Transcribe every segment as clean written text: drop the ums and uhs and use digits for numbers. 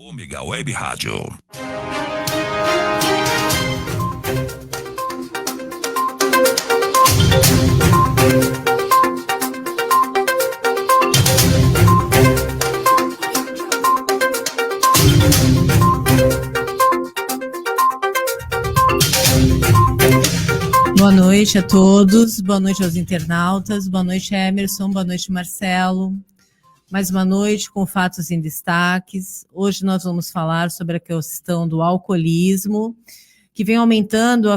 Ômega Web Rádio. Boa noite a todos, boa noite aos internautas, boa noite Emerson, boa noite Marcelo. Mais uma noite com fatos em destaques. Hoje nós vamos falar sobre a questão do alcoolismo, que vem aumentando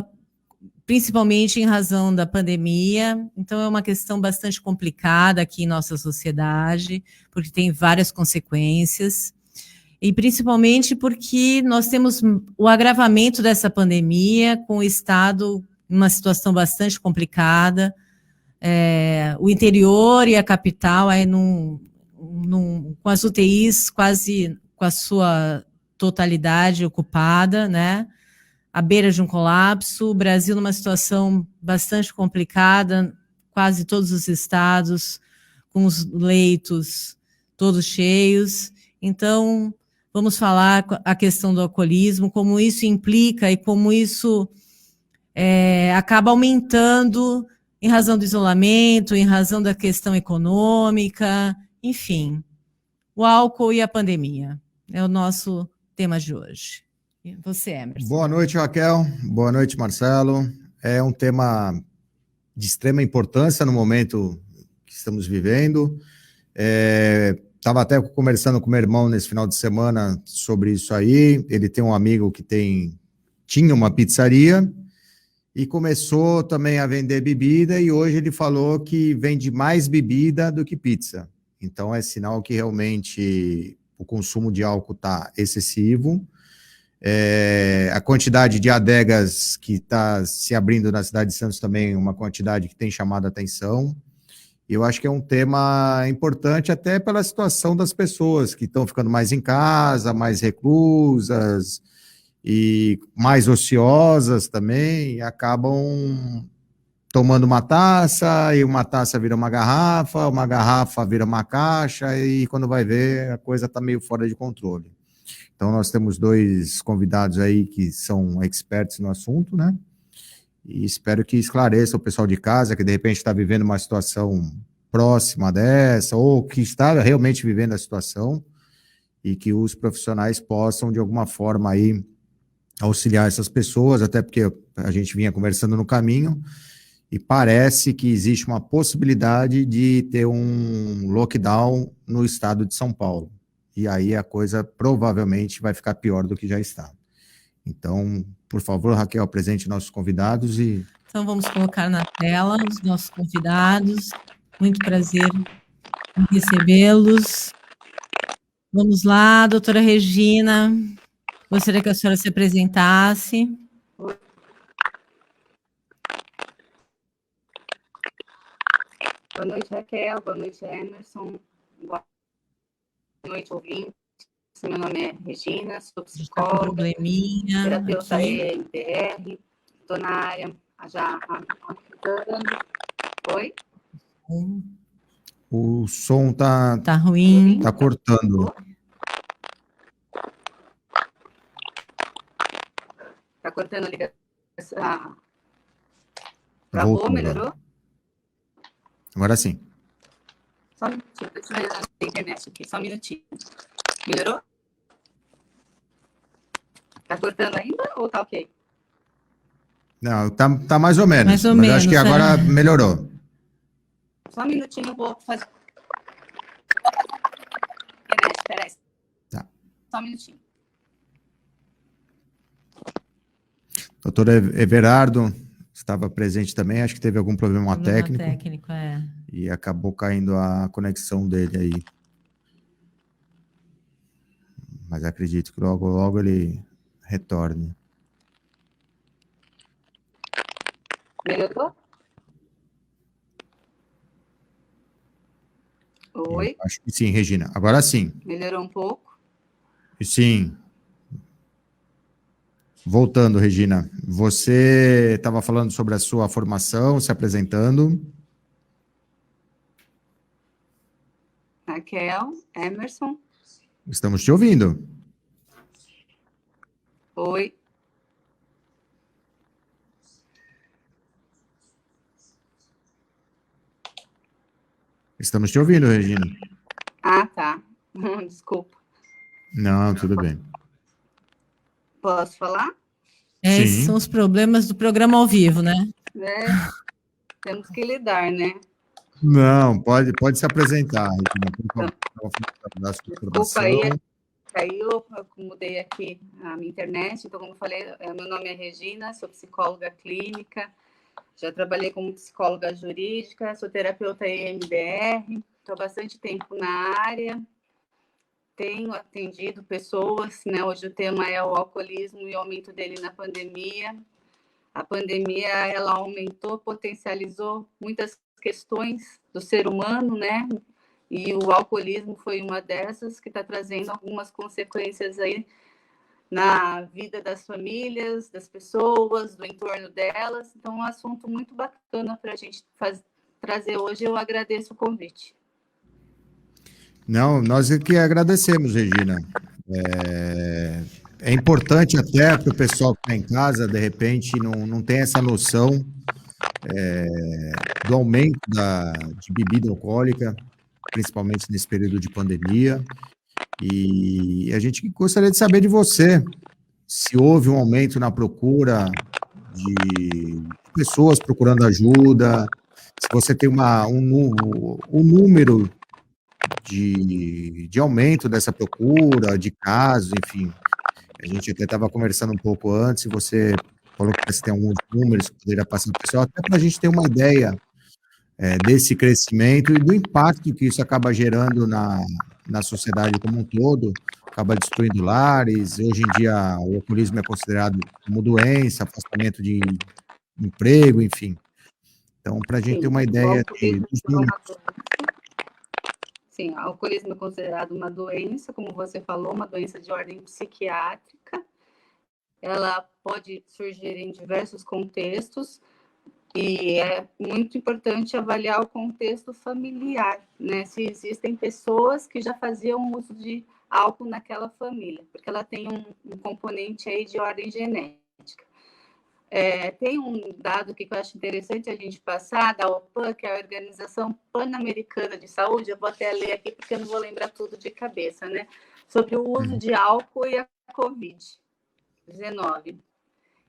principalmente em razão da pandemia. Então é uma questão bastante complicada aqui em nossa sociedade, porque tem várias consequências. E principalmente porque nós temos o agravamento dessa pandemia com o Estado em uma situação bastante complicada. O interior e a capital aí com as UTIs quase com a sua totalidade ocupada, né? À beira de um colapso, o Brasil numa situação bastante complicada, quase todos os estados com os leitos todos cheios. Então, vamos falar a questão do alcoolismo, como isso implica e como isso acaba aumentando em razão do isolamento, em razão da questão econômica, enfim. O álcool e a pandemia é o nosso tema de hoje. E você, Emerson. Boa noite, Raquel. Boa noite, Marcelo. É um tema de extrema importância no momento que estamos vivendo. Estava até conversando com meu irmão nesse final de semana sobre isso aí. Ele tem um amigo que tinha uma pizzaria e começou também a vender bebida, e hoje ele falou que vende mais bebida do que pizza. Então é sinal que realmente o consumo de álcool está excessivo. A quantidade de adegas que está se abrindo na cidade de Santos também é uma quantidade que tem chamado a atenção. Eu acho que é um tema importante até pela situação das pessoas que estão ficando mais em casa, mais reclusas e mais ociosas também, e acabam tomando uma taça, e uma taça vira uma garrafa vira uma caixa, e quando vai ver, a coisa está meio fora de controle. Então, nós temos dois convidados aí que são experts no assunto, né? E espero que esclareça o pessoal de casa, que de repente está vivendo uma situação próxima dessa, ou que está realmente vivendo a situação, e que os profissionais possam, de alguma forma, aí, auxiliar essas pessoas, até porque a gente vinha conversando no caminho, e parece que existe uma possibilidade de ter um lockdown no estado de São Paulo. E aí a coisa provavelmente vai ficar pior do que já está. Então, por favor, Raquel, apresente nossos convidados e... Então vamos colocar na tela os nossos convidados. Muito prazer em recebê-los. Vamos lá, doutora Regina. Gostaria que a senhora se apresentasse. Boa noite, Raquel. Boa noite, Emerson. Boa noite, ouvintes. Meu nome é Regina, sou psicóloga, probleminha terapeuta EMDR. Estou na área já há 4 anos. Oi? O som tá ruim. Tá cortando. Tá cortando a ligação. Travou, melhorou? Agora sim. Só um minutinho, deixa eu ver a internet aqui, só um minutinho. Melhorou? Tá cortando ainda ou tá ok? Não, tá mais ou menos. Mais ou mas menos, acho que agora melhorou. Só um minutinho, eu vou fazer. Peraí. Tá. Só um minutinho. Doutor Everardo estava presente também, acho que teve algum problema técnico. E acabou caindo a conexão dele aí. Mas acredito que logo ele retorne. Melhorou? Oi? Acho que sim, Regina. Agora sim. Melhorou um pouco? Sim. Voltando, Regina. Você estava falando sobre a sua formação, se apresentando. Raquel, Emerson. Estamos te ouvindo. Oi. Estamos te ouvindo, Regina. Ah, tá. Desculpa. Não, tudo bem. Posso falar? Esses são os problemas do programa ao vivo, né? Temos que lidar, né? Não, pode se apresentar, Regina. Da sua Desculpa informação. aí eu mudei aqui a minha internet. Então, como eu falei, meu nome é Regina, sou psicóloga clínica, já trabalhei como psicóloga jurídica, sou terapeuta EMDR, estou há bastante tempo na área, tenho atendido pessoas, né? Hoje o tema é o alcoolismo e o aumento dele na pandemia. A pandemia, ela aumentou, potencializou muitas questões do ser humano, né? E o alcoolismo foi uma dessas que está trazendo algumas consequências aí na vida das famílias, das pessoas, do entorno delas. Então, é um assunto muito bacana para a gente trazer hoje. Eu agradeço o convite. Não, nós é que agradecemos, Regina. É importante até para o pessoal que está em casa, de repente, não tem essa noção do aumento de bebida alcoólica, principalmente nesse período de pandemia. E a gente gostaria de saber de você se houve um aumento na procura de pessoas procurando ajuda, se você tem um número de aumento dessa procura, de casos, enfim. A gente até estava conversando um pouco antes, e você falou que você tem alguns números que poderia passar para o pessoal, até para a gente ter uma ideia desse crescimento e do impacto que isso acaba gerando na sociedade como um todo, acaba destruindo lares. Hoje em dia, o alcoolismo é considerado como doença, afastamento de emprego, enfim. Então, para a gente ter uma ideia dos números. Sim, o alcoolismo é considerado uma doença, como você falou, uma doença de ordem psiquiátrica. Ela pode surgir em diversos contextos e é muito importante avaliar o contexto familiar, né? Se existem pessoas que já faziam uso de álcool naquela família, porque ela tem um componente aí de ordem genética. Tem um dado que eu acho interessante a gente passar, da OPAN, que é a Organização Pan-Americana de Saúde, eu vou até ler aqui porque eu não vou lembrar tudo de cabeça, né? Sobre o uso de álcool e a Covid-19.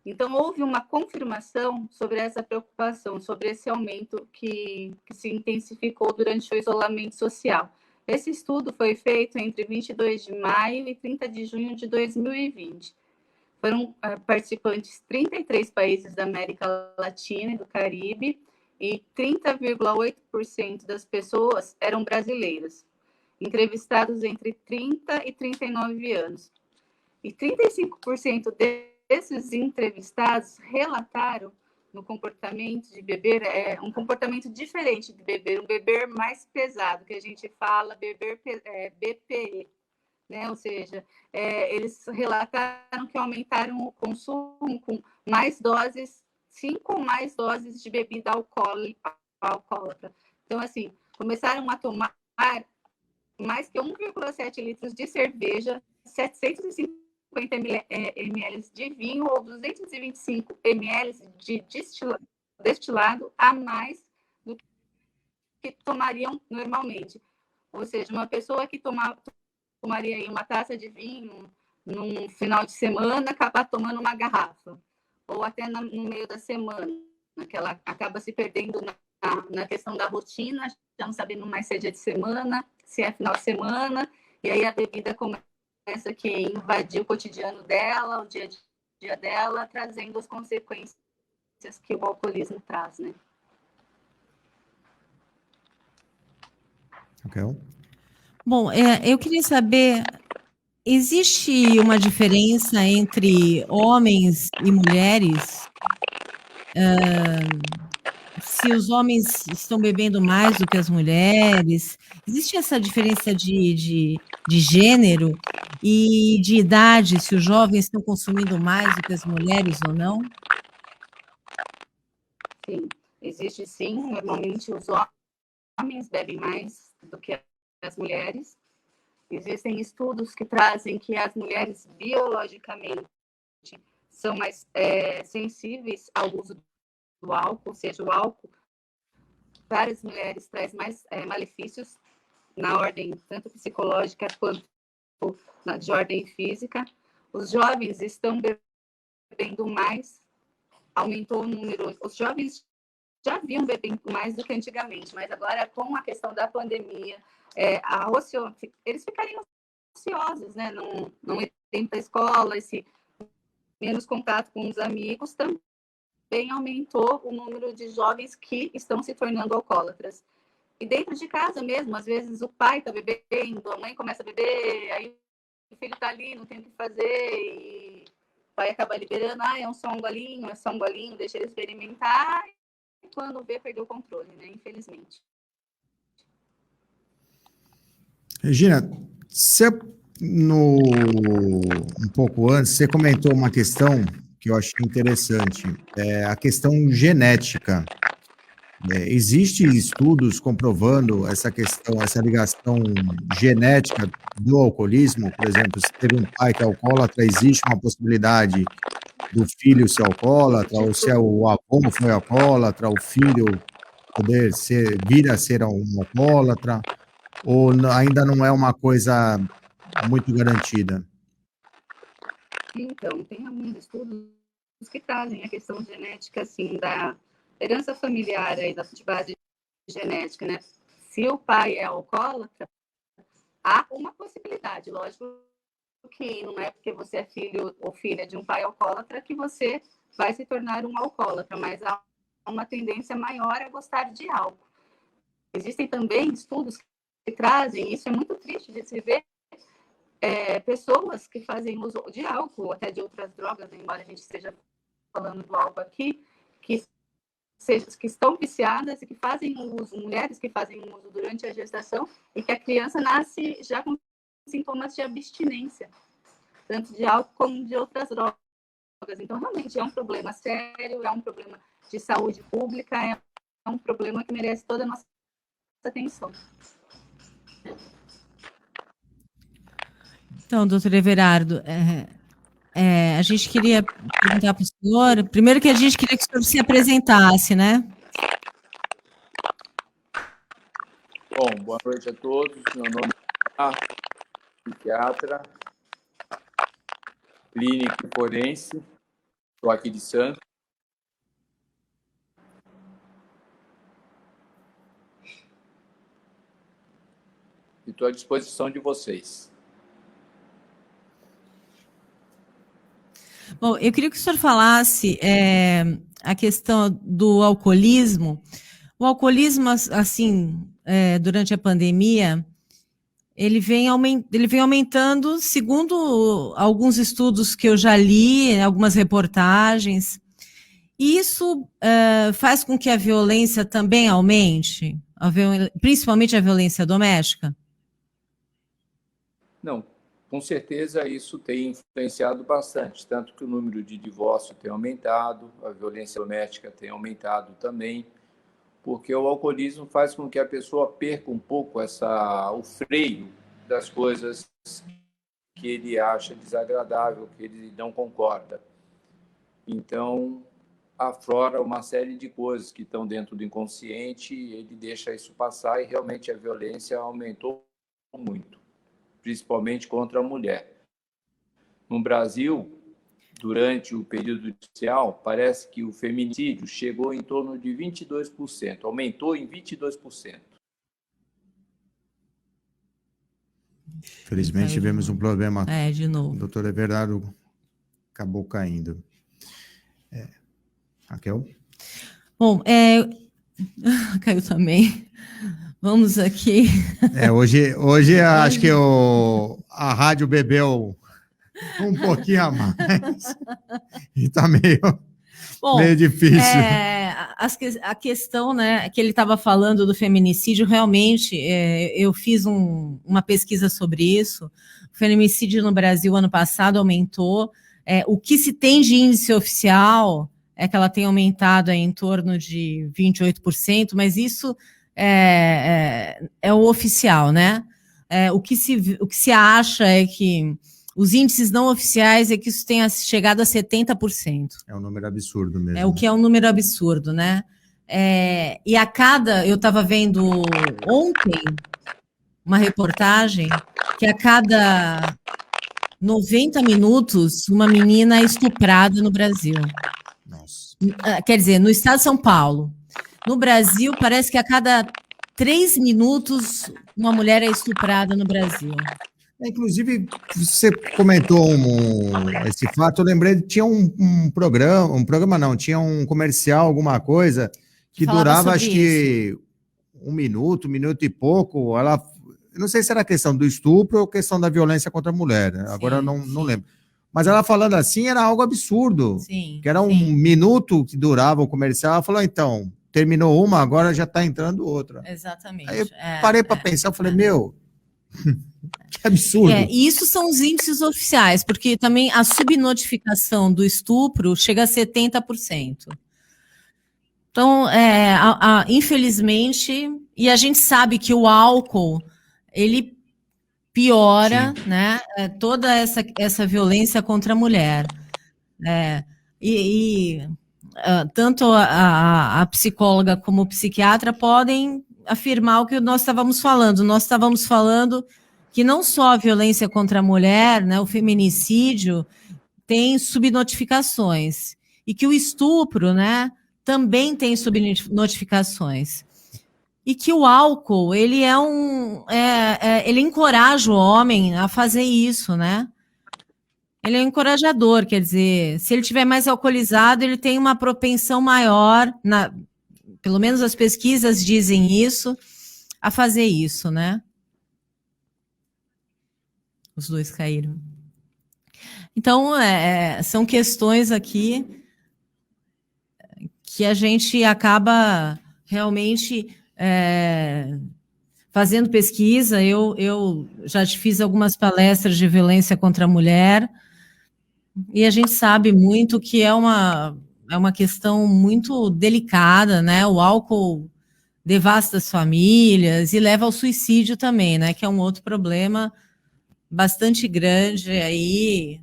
Então, houve uma confirmação sobre essa preocupação, sobre esse aumento que se intensificou durante o isolamento social. Esse estudo foi feito entre 22 de maio e 30 de junho de 2020. Foram participantes 33 países da América Latina e do Caribe, e 30,8% das pessoas eram brasileiras, entrevistados entre 30 e 39 anos. E 35% desses entrevistados relataram no comportamento de beber, um comportamento diferente de beber, um beber mais pesado, que a gente fala beber BPE, né? Ou seja, eles relataram que aumentaram o consumo com mais doses, 5 ou mais doses de bebida alcoólatra. Então, assim, começaram a tomar mais que 1,7 litros de cerveja, 750 ml de vinho ou 225 ml de destilado a mais do que tomariam normalmente. Ou seja, uma pessoa que tomaria aí uma taça de vinho num final de semana, acabar tomando uma garrafa. Ou até no meio da semana, que ela acaba se perdendo na questão da rotina, já não sabendo mais se é dia de semana, se é final de semana, e aí a bebida começa a invadir o cotidiano dela, o dia a dia dela, trazendo as consequências que o alcoolismo traz, né? Okay. Bom, eu queria saber, existe uma diferença entre homens e mulheres? Se os homens estão bebendo mais do que as mulheres? Existe essa diferença de gênero e de idade, se os jovens estão consumindo mais do que as mulheres ou não? Sim, existe sim. Normalmente os homens bebem mais do que as mulheres. Existem estudos que trazem que as mulheres biologicamente são mais sensíveis ao uso do álcool, ou seja, o álcool para as mulheres traz mais malefícios na ordem tanto psicológica quanto de ordem física. Os jovens estão bebendo mais, aumentou o número. Os jovens já vinham bebendo mais do que antigamente, mas agora com a questão da pandemia, eles ficariam ociosos, né? Não é tempo da escola, esse menos contato com os amigos também aumentou o número de jovens que estão se tornando alcoólatras. E dentro de casa mesmo, às vezes o pai está bebendo, a mãe começa a beber, aí o filho está ali, não tem o que fazer, e o pai acaba liberando, é só um golinho, deixa ele experimentar, e quando vê, perdeu o controle, né? Infelizmente. Regina, um pouco antes, você comentou uma questão que eu achei interessante, a questão genética. Existem estudos comprovando essa questão, essa ligação genética do alcoolismo? Por exemplo, se teve um pai que é alcoólatra, existe uma possibilidade do filho ser alcoólatra, ou se o avô foi alcoólatra, o filho vir a ser um alcoólatra, ou ainda não é uma coisa muito garantida? Então, tem alguns estudos que trazem a questão genética, assim, da herança familiar aí, de base genética, né? Se o pai é alcoólatra, há uma possibilidade, lógico que não é porque você é filho ou filha de um pai alcoólatra que você vai se tornar um alcoólatra, mas há uma tendência maior a gostar de álcool. Existem também estudos que trazem, isso é muito triste de se ver, pessoas que fazem uso de álcool, até de outras drogas, embora a gente esteja falando do álcool aqui, que estão viciadas e que fazem uso, mulheres que fazem uso durante a gestação e que a criança nasce já com sintomas de abstinência, tanto de álcool como de outras drogas. Então, realmente, é um problema sério, é um problema de saúde pública, é um problema que merece toda a nossa atenção. Então, doutor Everardo, a gente queria perguntar para o senhor, primeiro que a gente queria que o senhor se apresentasse, né? Bom, boa noite a todos. Meu nome é psiquiatra, clínico forense, estou aqui de Santos. E estou à disposição de vocês. Bom, eu queria que o senhor falasse a questão do alcoolismo. O alcoolismo, assim, durante a pandemia, ele vem aumentando, segundo alguns estudos que eu já li, algumas reportagens. E isso faz com que a violência também aumente, principalmente a violência doméstica? Não, com certeza isso tem influenciado bastante, tanto que o número de divórcio tem aumentado, a violência doméstica tem aumentado também, porque o alcoolismo faz com que a pessoa perca um pouco o freio das coisas que ele acha desagradável, que ele não concorda. Então, aflora uma série de coisas que estão dentro do inconsciente, ele deixa isso passar e realmente a violência aumentou muito, principalmente contra a mulher. No Brasil, durante o período judicial, parece que o feminicídio chegou em torno de 22%, aumentou em 22%. Felizmente tivemos um problema. De novo. O doutor Everardo acabou caindo. Raquel? Bom, caiu também. Vamos aqui. Hoje acho que a rádio bebeu um pouquinho a mais. E está meio difícil. A questão, né, que ele estava falando do feminicídio, realmente, eu fiz uma pesquisa sobre isso. O feminicídio no Brasil, ano passado, aumentou. O que se tem de índice oficial é que ela tem aumentado em torno de 28%, mas isso é o oficial, né? O que se acha é que Os índices não oficiais é que isso tenha chegado a 70%. É um número absurdo mesmo. É o que é um número absurdo, né? E eu estava vendo ontem uma reportagem que a cada 90 minutos uma menina é estuprada no Brasil. Nossa. Quer dizer, no estado de São Paulo. No Brasil, parece que a cada 3 minutos uma mulher é estuprada no Brasil. Inclusive, você comentou esse fato, eu lembrei que tinha um programa não, tinha um comercial, alguma coisa, que durava, acho que 1 minuto e pouco, eu não sei se era questão do estupro ou questão da violência contra a mulher, né? Agora eu não lembro. Mas ela falando assim era algo absurdo, que era 1 minuto que durava o comercial, ela falou, então, terminou uma, agora já está entrando outra. Exatamente. Aí eu parei para pensar, eu falei, meu... Que absurdo. E isso são os índices oficiais, porque também a subnotificação do estupro chega a 70%. Então, infelizmente, e a gente sabe que o álcool, ele piora, né, toda essa violência contra a mulher. Tanto a psicóloga como o psiquiatra podem afirmar o que nós estávamos falando. Nós estávamos falando que não só a violência contra a mulher, né, o feminicídio, tem subnotificações, e que o estupro, né, também tem subnotificações. E que o álcool, ele ele encoraja o homem a fazer isso, né? Ele é encorajador, quer dizer, se ele estiver mais alcoolizado, ele tem uma propensão maior, pelo menos as pesquisas dizem isso, a fazer isso, né? Os dois caíram. Então, são questões aqui que a gente acaba realmente fazendo pesquisa. Eu já fiz algumas palestras de violência contra a mulher e a gente sabe muito que é uma questão muito delicada, né? O álcool devasta as famílias e leva ao suicídio também, né? Que é um outro problema bastante grande aí.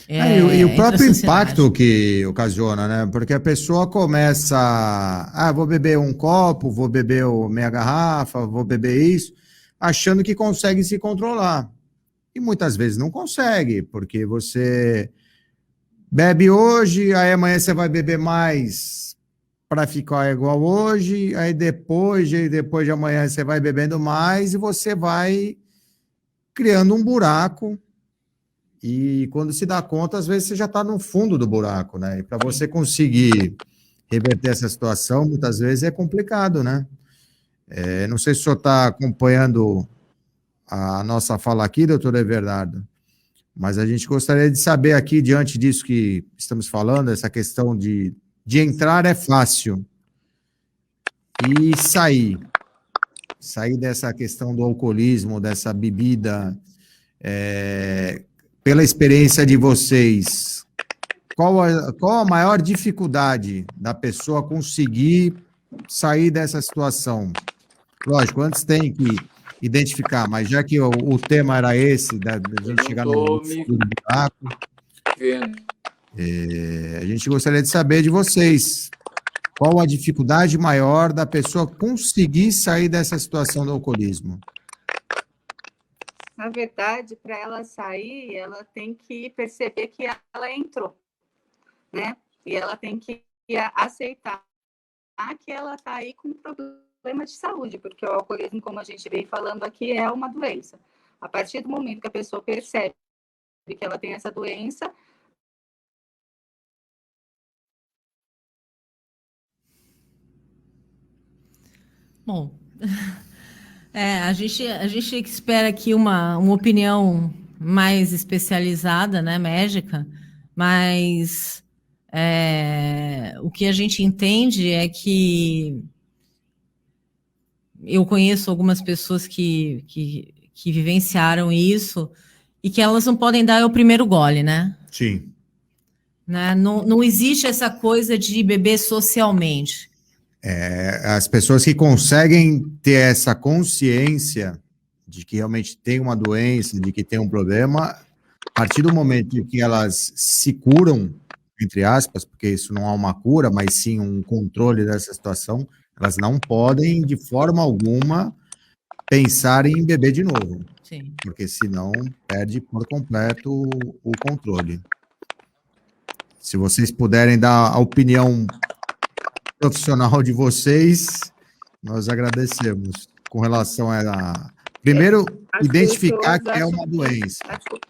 E o próprio impacto que ocasiona, né? Porque a pessoa começa, vou beber um copo, vou beber meia garrafa, vou beber isso, achando que consegue se controlar. E muitas vezes não consegue, porque você bebe hoje, aí amanhã você vai beber mais para ficar igual hoje, aí depois de amanhã você vai bebendo mais e você vai criando um buraco, e quando se dá conta, às vezes você já está no fundo do buraco, né? E para você conseguir reverter essa situação, muitas vezes é complicado, né? Não sei se o senhor está acompanhando a nossa fala aqui, doutor Everardo, mas a gente gostaria de saber aqui, diante disso que estamos falando, essa questão de entrar é fácil, e sair dessa questão do alcoolismo, dessa bebida, pela experiência de vocês, qual a maior dificuldade da pessoa conseguir sair dessa situação? Lógico, antes tem que identificar, mas já que o tema era esse, da gente chegar no buraco, a gente gostaria de saber de vocês, qual a dificuldade maior da pessoa conseguir sair dessa situação do alcoolismo? Na verdade, para ela sair, ela tem que perceber que ela entrou, né? E ela tem que aceitar que ela está aí com um problema de saúde, porque o alcoolismo, como a gente vem falando aqui, é uma doença. A partir do momento que a pessoa percebe que ela tem essa doença, bom, a gente espera aqui uma opinião mais especializada, né, médica, mas o que a gente entende é que eu conheço algumas pessoas que vivenciaram isso e que elas não podem dar o primeiro gole, né? Sim. Né? Não existe essa coisa de beber socialmente. As pessoas que conseguem ter essa consciência de que realmente tem uma doença, de que tem um problema, a partir do momento em que elas se curam, entre aspas, porque isso não há uma cura, mas sim um controle dessa situação, elas não podem, de forma alguma, pensar em beber de novo, Sim. porque senão perde por completo o controle. Se vocês puderem dar a opinião profissional de vocês, nós agradecemos com relação a... Primeiro, As identificar pessoas que é acham uma doença. Desculpa.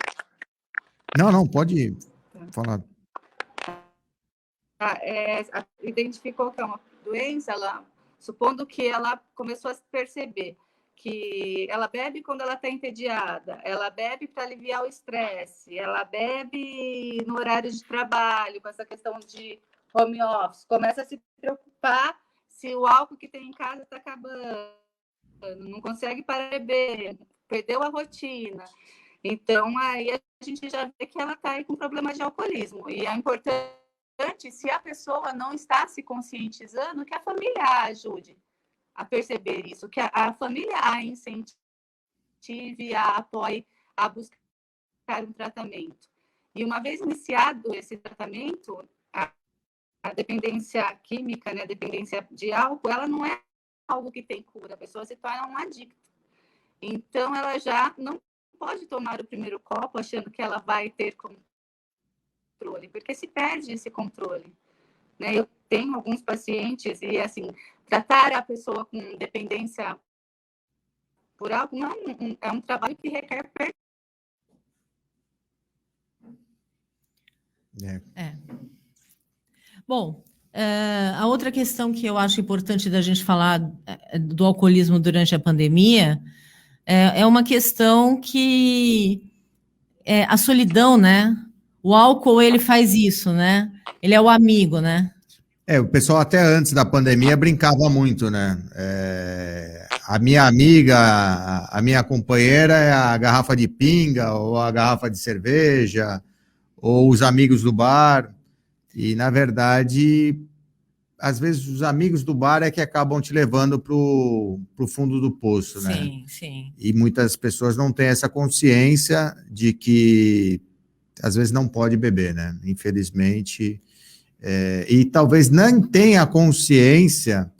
Não, pode falar. Identificou que é uma doença, supondo que ela começou a se perceber que ela bebe quando ela está entediada, ela bebe para aliviar o estresse, ela bebe no horário de trabalho, com essa questão de home office, começa a se preocupar se o álcool que tem em casa está acabando, não consegue parar de beber, perdeu a rotina. Então, aí a gente já vê que ela está aí com problema de alcoolismo. E é importante, se a pessoa não está se conscientizando, que a família a ajude a perceber isso, que a família a incentive, a apoie a buscar um tratamento. E uma vez iniciado esse tratamento, a dependência química, né, a dependência de álcool, ela não é algo que tem cura, a pessoa se torna um adicto. Então, ela já não pode tomar o primeiro copo achando que ela vai ter controle, porque se perde esse controle. Né? Eu tenho alguns pacientes e, assim, tratar a pessoa com dependência por álcool não é um trabalho que requer Bom, a outra questão que eu acho importante da gente falar do alcoolismo durante a pandemia é uma questão que a solidão, né? O álcool, ele faz isso, né? Ele é o amigo, né? O pessoal até antes da pandemia brincava muito, né? A minha amiga, a minha companheira é a garrafa de pinga, ou a garrafa de cerveja, ou os amigos do bar. E, na verdade, às vezes os amigos do bar é que acabam te levando para o fundo do poço, né? Sim, sim. E muitas pessoas não têm essa consciência de que, às vezes, não pode beber, né? Infelizmente... e talvez não tenha consciência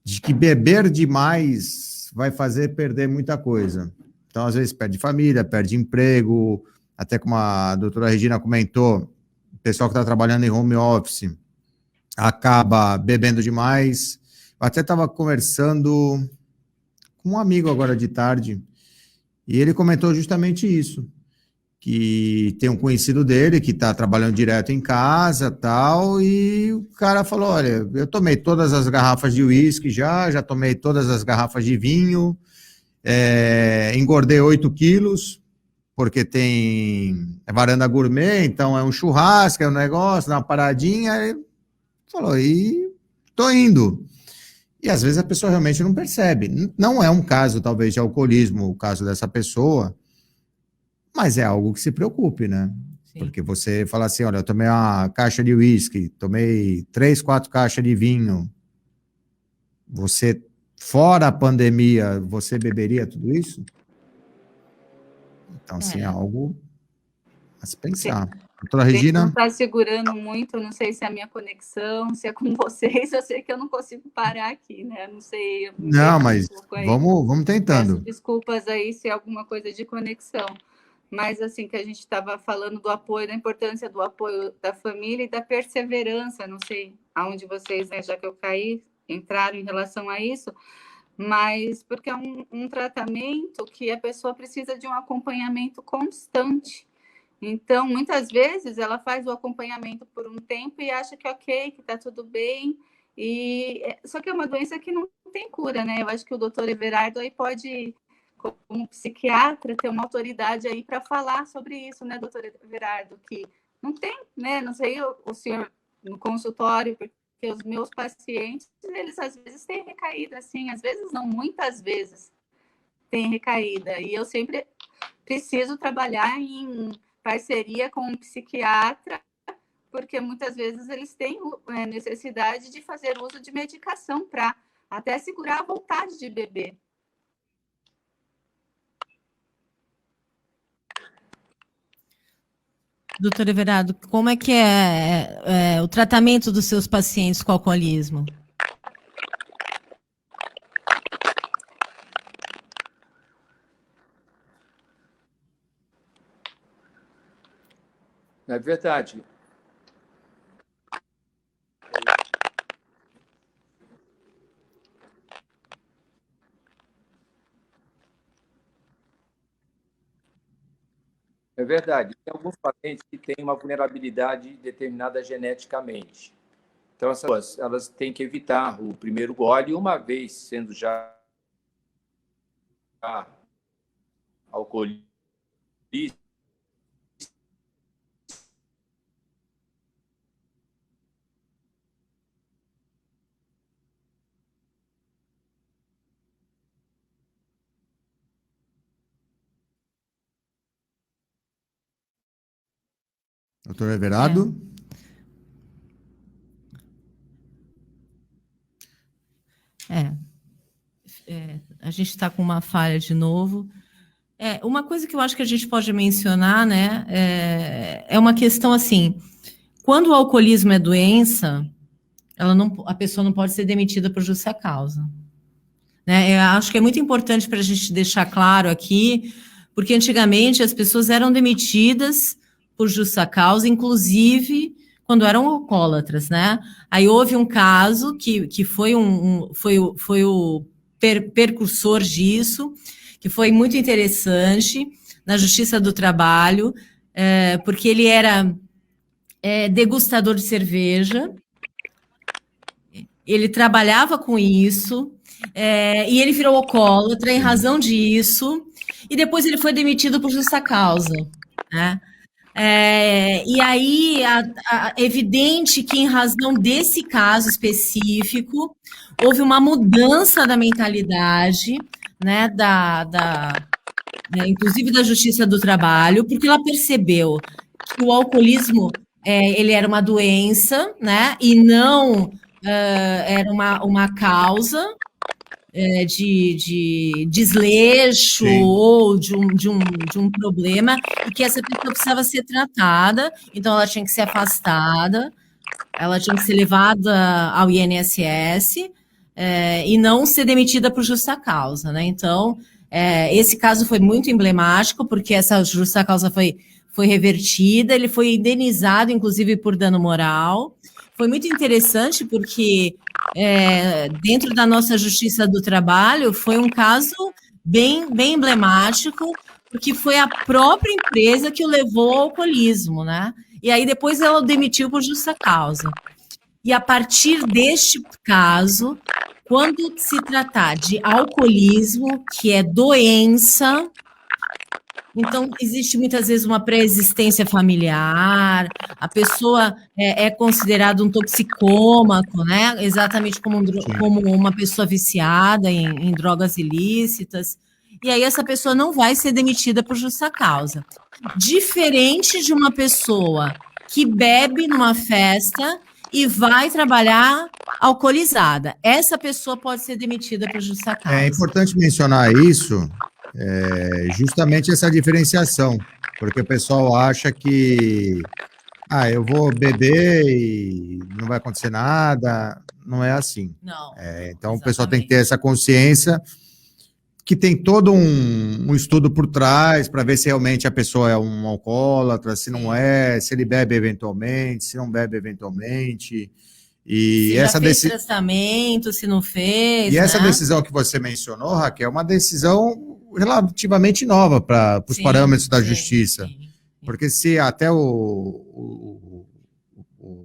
de que beber demais vai fazer perder muita coisa. Então, às vezes, perde família, perde emprego, até como a doutora Regina comentou, o pessoal que está trabalhando em home office acaba bebendo demais. Eu até estava conversando com um amigo agora de tarde, e ele comentou justamente isso, que tem um conhecido dele que está trabalhando direto em casa, tal, e o cara falou, olha, eu tomei todas as garrafas de uísque já tomei todas as garrafas de vinho, engordei 8 quilos, porque tem varanda gourmet, então é um churrasco, é um negócio, uma paradinha, ele falou, e tô indo. E às vezes a pessoa realmente não percebe. Não é um caso, talvez, de alcoolismo, o caso dessa pessoa, mas é algo que se preocupe, né? Sim. Porque você fala assim, olha, eu tomei uma caixa de uísque, tomei 3, 4 caixas de vinho. Você, fora a pandemia, você beberia tudo isso? Então, assim, é algo a se pensar. Sim. Doutora Regina? Não está segurando muito, não sei se é a minha conexão, se é com vocês, eu sei que eu não consigo parar aqui, né? Não sei. Não, mas vamos tentando. Peço desculpas aí se é alguma coisa de conexão. Mas, assim, que a gente estava falando do apoio, da importância do apoio da família e da perseverança, não sei aonde vocês, né, já que eu caí, entraram em relação a isso, mas porque é um tratamento que a pessoa precisa de um acompanhamento constante. Então, muitas vezes, ela faz o acompanhamento por um tempo e acha que ok, que está tudo bem, só que é uma doença que não tem cura, né? Eu acho que o doutor Everardo aí pode, como psiquiatra, ter uma autoridade aí para falar sobre isso, né, doutor Everardo? Que não tem, né? Não sei o senhor no consultório, porque os meus pacientes, eles às vezes têm recaída, assim, às vezes não, muitas vezes têm recaída. E eu sempre preciso trabalhar em parceria com um psiquiatra, porque muitas vezes eles têm necessidade de fazer uso de medicação para até segurar a vontade de beber. Doutor Everardo, como é que é o tratamento dos seus pacientes com alcoolismo? É verdade. É verdade. Tem alguns pacientes que têm uma vulnerabilidade determinada geneticamente. Então, essas pessoas, elas têm que evitar o primeiro gole, uma vez sendo já alcoolista, Doutor Everardo? A gente está com uma falha de novo. Uma coisa que eu acho que a gente pode mencionar, né, é uma questão assim, quando o alcoolismo é doença, a pessoa não pode ser demitida por justa causa. Né? Eu acho que é muito importante para a gente deixar claro aqui, porque antigamente as pessoas eram demitidas por justa causa, inclusive quando eram alcoólatras, né? Aí houve um caso que foi o percursor disso, que foi muito interessante, na Justiça do Trabalho, porque ele era degustador de cerveja, ele trabalhava com isso, e ele virou alcoólatra em razão disso, e depois ele foi demitido por justa causa, né? E aí, é evidente que em razão desse caso específico, houve uma mudança da mentalidade, né, inclusive da Justiça do Trabalho, porque ela percebeu que o alcoolismo ele era uma doença, né, e não era uma causa de desleixo Sim. ou de um problema, e que essa pessoa precisava ser tratada, então ela tinha que ser afastada, ela tinha que ser levada ao INSS e não ser demitida por justa causa, né? Então, esse caso foi muito emblemático, porque essa justa causa foi revertida, ele foi indenizado, inclusive, por dano moral. Foi muito interessante, porque dentro da nossa Justiça do Trabalho, foi um caso bem emblemático, porque foi a própria empresa que o levou ao alcoolismo, né? E aí depois ela o demitiu por justa causa. E a partir deste caso, quando se tratar de alcoolismo, que é doença, então existe muitas vezes uma pré-existência familiar, a pessoa é considerada um toxicômaco, né? Exatamente como uma pessoa viciada em drogas ilícitas. E aí essa pessoa não vai ser demitida por justa causa. Diferente de uma pessoa que bebe numa festa e vai trabalhar alcoolizada. Essa pessoa pode ser demitida por justa causa. É importante mencionar isso, justamente essa diferenciação, porque o pessoal acha que eu vou beber e não vai acontecer nada. Não é assim. Não. Então, o pessoal tem que ter essa consciência que tem todo um estudo por trás para ver se realmente a pessoa é um alcoólatra, se não é, se ele bebe eventualmente, se não bebe eventualmente. E se essa já fez tratamento, se não fez. E essa decisão que você mencionou, Raquel, é uma decisão relativamente nova para os parâmetros da justiça. Sim. Porque se até o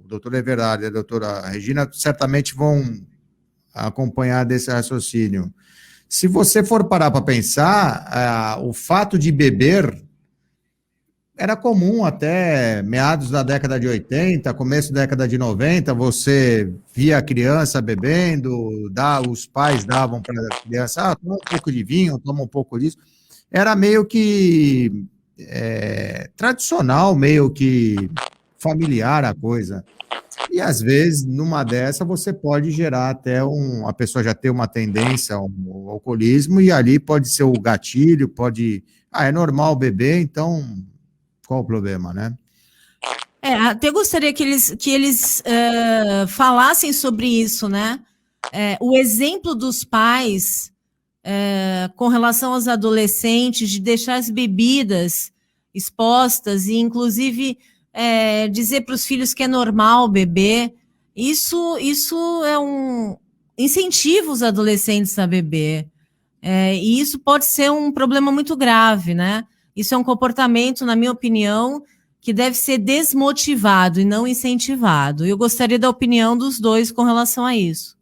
doutor Everardo e a doutora Regina certamente vão acompanhar desse raciocínio. Se você for parar para pensar, o fato de beber era comum até meados da década de 80, começo da década de 90, você via a criança bebendo, os pais davam para a criança, toma um pouco de vinho, toma um pouco disso. Era meio que tradicional, meio que familiar a coisa. E, às vezes, numa dessa, você pode gerar até a pessoa já ter uma tendência ao alcoolismo, e ali pode ser o gatilho, é normal beber, então qual o problema, né? Até gostaria que eles falassem sobre isso, né? O exemplo dos pais com relação aos adolescentes, de deixar as bebidas expostas e, inclusive, dizer para os filhos que é normal beber, isso incentiva os adolescentes a beber. E isso pode ser um problema muito grave, né? Isso é um comportamento, na minha opinião, que deve ser desmotivado e não incentivado. Eu gostaria da opinião dos dois com relação a isso.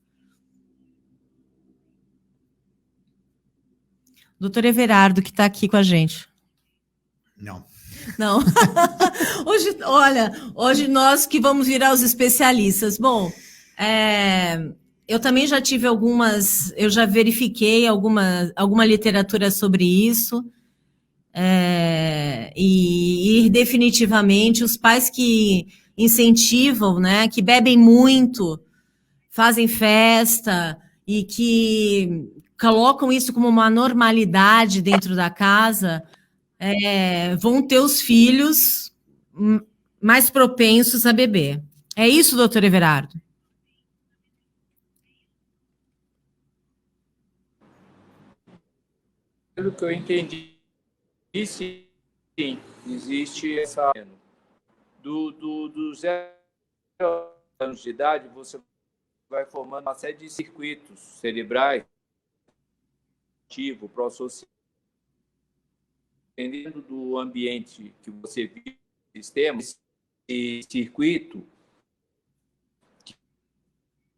Doutor Everardo, que está aqui com a gente. Não. Hoje nós que vamos virar os especialistas. Bom, eu também já tive eu já verifiquei alguma literatura sobre isso. E definitivamente os pais que incentivam, né, que bebem muito, fazem festa e que colocam isso como uma normalidade dentro da casa, vão ter os filhos mais propensos a beber. É isso, doutor Everardo? Pelo que eu entendi, sim, existe essa... Do 0 anos de idade, você vai formando uma série de circuitos cerebrais, ativo, pró-social, dependendo do ambiente que você vive, sistema, esse circuito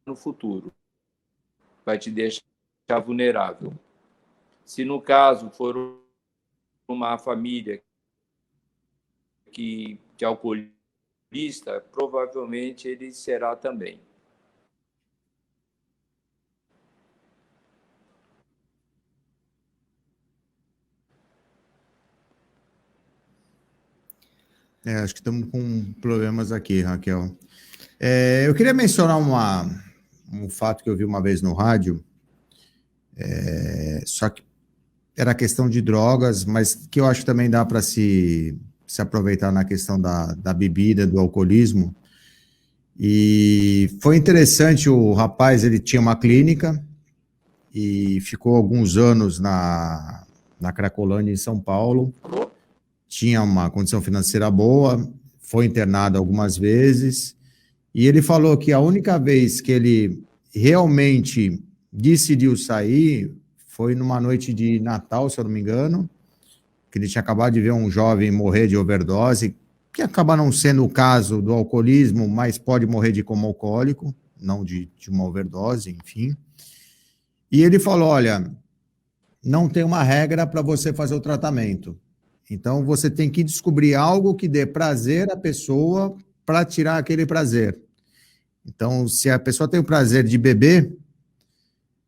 no futuro vai te deixar vulnerável. Se no caso for uma família que é alcoolista, provavelmente ele será também. Acho que estamos com problemas aqui, Raquel. Eu queria mencionar um fato que eu vi uma vez no rádio, só que era questão de drogas, mas que eu acho que também dá para se aproveitar na questão da bebida, do alcoolismo. E foi interessante, o rapaz, ele tinha uma clínica e ficou alguns anos na Cracolândia, em São Paulo. Tinha uma condição financeira boa, foi internado algumas vezes, e ele falou que a única vez que ele realmente decidiu sair foi numa noite de Natal, se eu não me engano, que ele tinha acabado de ver um jovem morrer de overdose, que acaba não sendo o caso do alcoolismo, mas pode morrer de coma alcoólico, não de uma overdose, enfim. E ele falou, olha, não tem uma regra para você fazer o tratamento. Então, você tem que descobrir algo que dê prazer à pessoa para tirar aquele prazer. Então, se a pessoa tem o prazer de beber,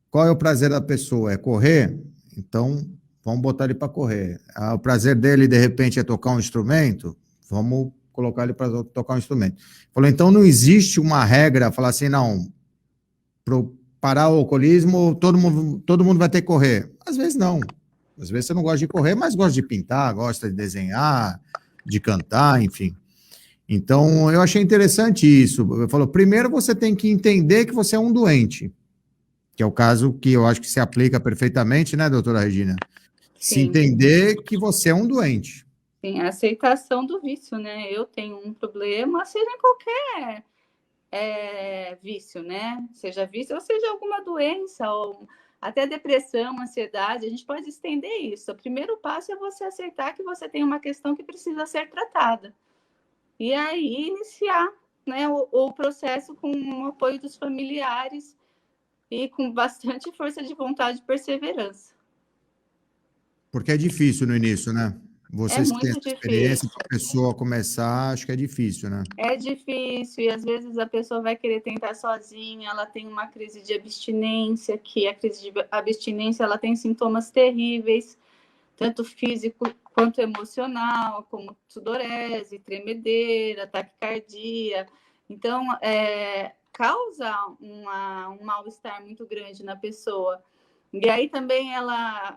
qual é o prazer da pessoa? É correr? Então, vamos botar ele para correr. O prazer dele, de repente, é tocar um instrumento? Vamos colocar ele para tocar um instrumento. Falou, então não existe uma regra, falar assim, não, para parar o alcoolismo, todo mundo vai ter que correr. Às vezes não. Às vezes você não gosta de correr, mas gosta de pintar, gosta de desenhar, de cantar, enfim. Então, eu achei interessante isso. Ele falou, primeiro você tem que entender que você é um doente, que é o caso que eu acho que se aplica perfeitamente, né, doutora Regina? Sim. Se entender que você é um doente. Sim, a aceitação do vício, né? Eu tenho um problema, seja em qualquer vício, né? Seja vício ou seja alguma doença, ou até depressão, ansiedade, a gente pode estender isso. O primeiro passo é você aceitar que você tem uma questão que precisa ser tratada. E aí iniciar, né, o processo com o apoio dos familiares e com bastante força de vontade e perseverança. Porque é difícil no início, né? Vocês que têm essa experiência, para a pessoa começar, acho que é difícil, né? É difícil, e às vezes a pessoa vai querer tentar sozinha, ela tem uma crise de abstinência, que a crise de abstinência ela tem sintomas terríveis, tanto físico quanto emocional, como sudorese, tremedeira, taquicardia. Então, causa um mal-estar muito grande na pessoa. E aí também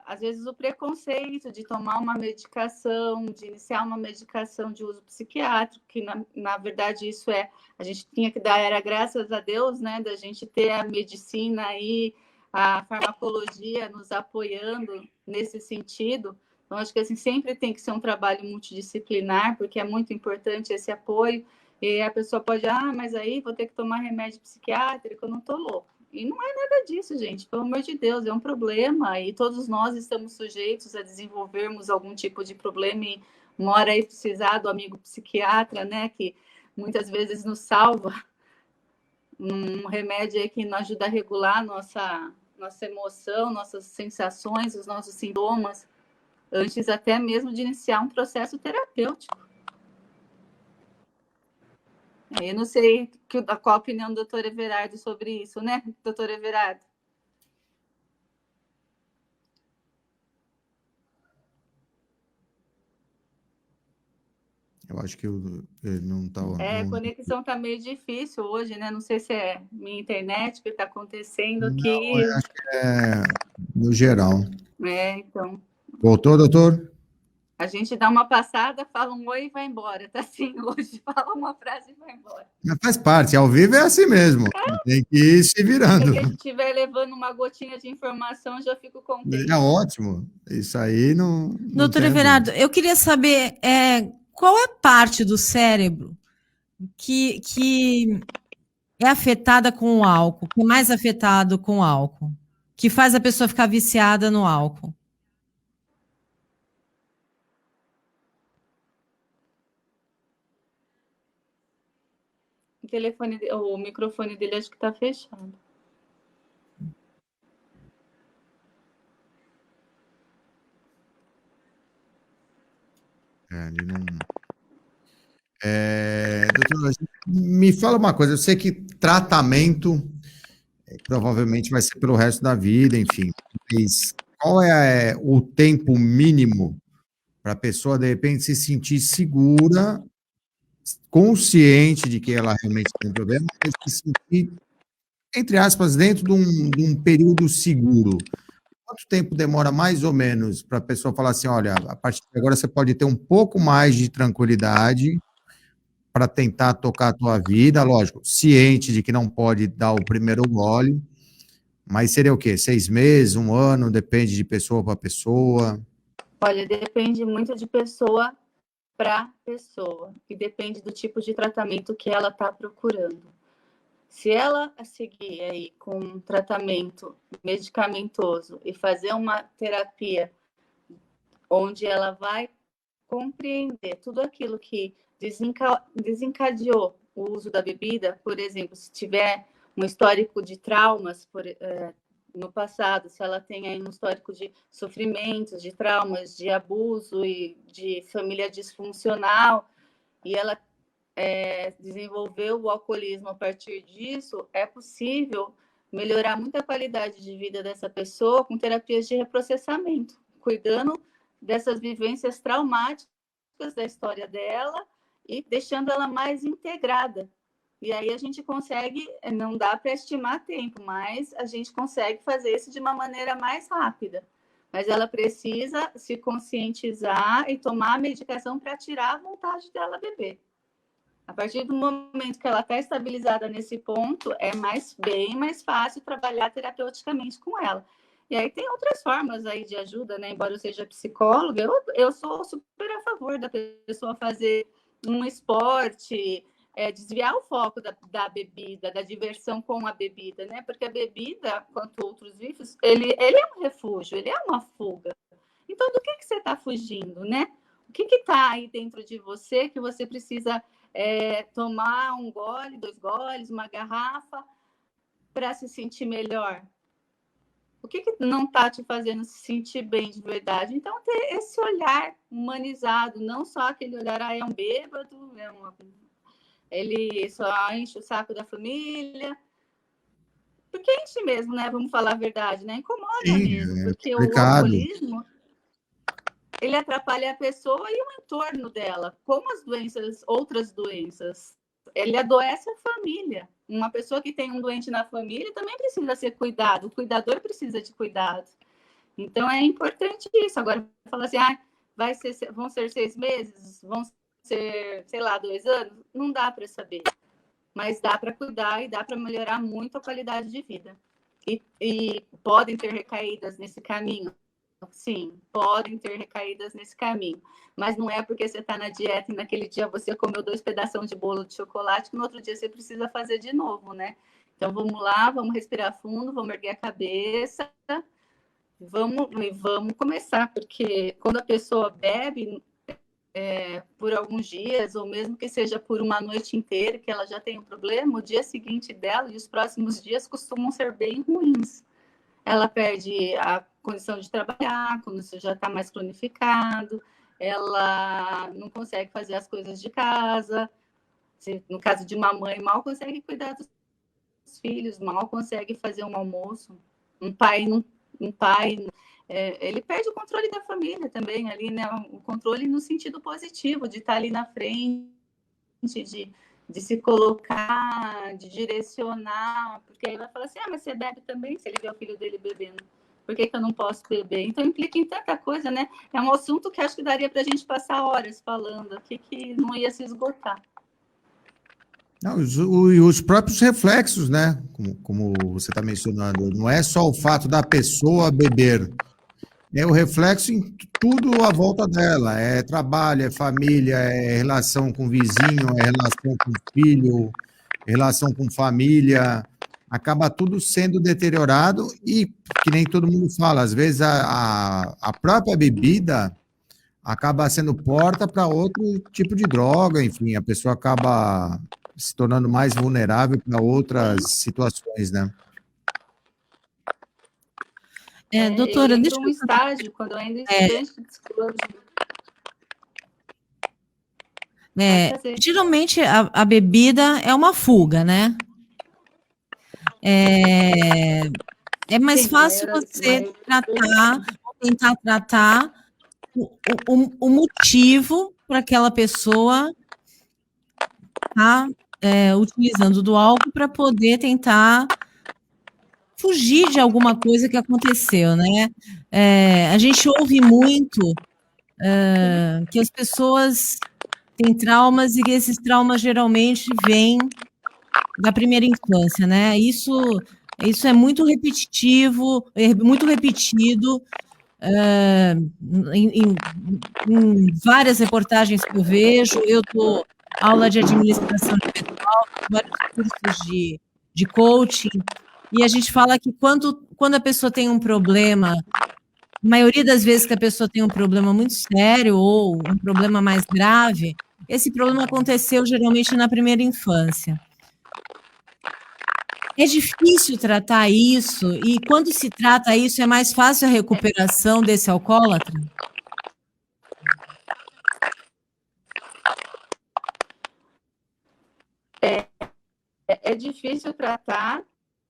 às vezes o preconceito de tomar uma medicação, de iniciar uma medicação de uso psiquiátrico, que na verdade isso a gente tinha que dar, era graças a Deus, né, da gente ter a medicina aí, a farmacologia nos apoiando nesse sentido. Então, acho que assim, sempre tem que ser um trabalho multidisciplinar, porque é muito importante esse apoio. E a pessoa pode, mas aí vou ter que tomar remédio psiquiátrico, eu não estou louco. E não é nada disso, gente, pelo amor de Deus, é um problema e todos nós estamos sujeitos a desenvolvermos algum tipo de problema e uma hora aí precisar do amigo psiquiatra, né, que muitas vezes nos salva, um remédio aí que nos ajuda a regular nossa emoção, nossas sensações, os nossos sintomas, antes até mesmo de iniciar um processo terapêutico. Eu não sei qual a opinião do doutor Everardo sobre isso, né, doutor Everardo? Eu acho que ele não está... A conexão está meio difícil hoje, né? Não sei se é minha internet que está acontecendo aqui. Não, eu acho que é no geral. Então... Voltou, doutor? A gente dá uma passada, fala um oi e vai embora. Tá assim hoje, fala uma frase e vai embora. Mas faz parte, ao vivo é assim mesmo. Tem que ir se virando. Se a gente estiver levando uma gotinha de informação, já fico contente. É ótimo. Isso aí não... Doutor Everardo, eu queria saber qual é a parte do cérebro que é afetada com o álcool, que é mais afetado com o álcool, que faz a pessoa ficar viciada no álcool? O microfone dele acho que está fechado. Ele não... doutor, me fala uma coisa, eu sei que tratamento provavelmente vai ser pelo resto da vida, enfim, mas qual é o tempo mínimo para a pessoa, de repente, se sentir segura, consciente de que ela realmente tem problema, mas se sentir, entre aspas, dentro de um período seguro? Quanto tempo demora mais ou menos para a pessoa falar assim, olha, a partir de agora você pode ter um pouco mais de tranquilidade para tentar tocar a tua vida, lógico, ciente de que não pode dar o primeiro gole, mas seria o quê? 6 meses, 1 ano, depende de pessoa para pessoa? Olha, depende muito de pessoa para pessoa e depende do tipo de tratamento que ela está procurando. Se ela seguir aí com um tratamento medicamentoso e fazer uma terapia onde ela vai compreender tudo aquilo que desencadeou o uso da bebida, por exemplo, se tiver um histórico de traumas no passado, se ela tem aí um histórico de sofrimentos, de traumas, de abuso e de família disfuncional, e ela desenvolveu o alcoolismo a partir disso, é possível melhorar muito a qualidade de vida dessa pessoa com terapias de reprocessamento, cuidando dessas vivências traumáticas da história dela e deixando ela mais integrada. E aí a gente consegue, não dá para estimar tempo, mas a gente consegue fazer isso de uma maneira mais rápida. Mas ela precisa se conscientizar e tomar a medicação para tirar a vontade dela beber. A partir do momento que ela está estabilizada nesse ponto, é bem mais fácil trabalhar terapeuticamente com ela. E aí tem outras formas aí de ajuda, né? Embora eu seja psicóloga, eu sou super a favor da pessoa fazer um esporte, desviar o foco da bebida, da diversão com a bebida, né? Porque a bebida, quanto outros vícios, ele é um refúgio, ele é uma fuga. Então, do que você está fugindo, né? O que está aí dentro de você que você precisa tomar 1 gole, 2 goles, uma garrafa para se sentir melhor? O que não está te fazendo se sentir bem de verdade? Então, ter esse olhar humanizado, não só aquele olhar, é um bêbado, ele só enche o saco da família. Porque enche mesmo, né? Vamos falar a verdade, né? Incomoda mesmo, porque o alcoolismo, ele atrapalha a pessoa e o entorno dela, como as outras doenças. ele adoece a família. Uma pessoa que tem um doente na família também precisa ser cuidado, o cuidador precisa de cuidado. Então, é importante isso. Agora, falar assim, vão ser 6 meses, vão ser, sei lá, 2 anos, não dá para saber. Mas dá para cuidar e dá para melhorar muito a qualidade de vida. E podem ter recaídas nesse caminho. Sim, podem ter recaídas nesse caminho. Mas não é porque você está na dieta e naquele dia você comeu 2 pedaços de bolo de chocolate que no outro dia você precisa fazer de novo, né? Então, vamos lá, vamos respirar fundo, vamos erguer a cabeça, vamos começar, porque quando a pessoa bebe por alguns dias, ou mesmo que seja por uma noite inteira, que ela já tem um problema, o dia seguinte dela e os próximos dias costumam ser bem ruins. Ela perde a condição de trabalhar, quando isso já está mais cronificado, ela não consegue fazer as coisas de casa, no caso de uma mãe, mal consegue cuidar dos filhos, mal consegue fazer um almoço, um pai ele perde o controle da família também ali, né? O controle no sentido positivo, de estar ali na frente, de se colocar, de direcionar, porque aí vai falar assim, mas você bebe também, se ele vê o filho dele bebendo, por que eu não posso beber? Então implica em tanta coisa, né? É um assunto que acho que daria para a gente passar horas falando aqui, que não ia se esgotar. Não, os próprios reflexos, né? Como você está mencionando, não é só o fato da pessoa beber, é o reflexo em tudo à volta dela. É trabalho, é família, é relação com o vizinho, é relação com o filho, é relação com família. Acaba tudo sendo deteriorado e, que nem todo mundo fala, às vezes a própria bebida acaba sendo porta para outro tipo de droga, enfim, a pessoa acaba se tornando mais vulnerável para outras situações, né? Doutora, eu deixa um estágio, quando eu ainda estudante de psicologia. Geralmente a bebida é uma fuga, né? É mais fácil você tratar, tentar tratar o motivo para aquela pessoa estar utilizando do álcool para poder tentar fugir de alguma coisa que aconteceu, né? A gente ouve muito que as pessoas têm traumas e que esses traumas geralmente vêm da primeira infância, né? Isso é muito repetitivo, é muito repetido em várias reportagens que eu vejo. Eu dou aula de administração de pessoal, vários cursos de coaching, e a gente fala que quando a pessoa tem um problema, a maioria das vezes que a pessoa tem um problema muito sério ou um problema mais grave, esse problema aconteceu geralmente na primeira infância. É difícil tratar isso, e quando se trata isso, é mais fácil a recuperação desse alcoólatra? É difícil tratar,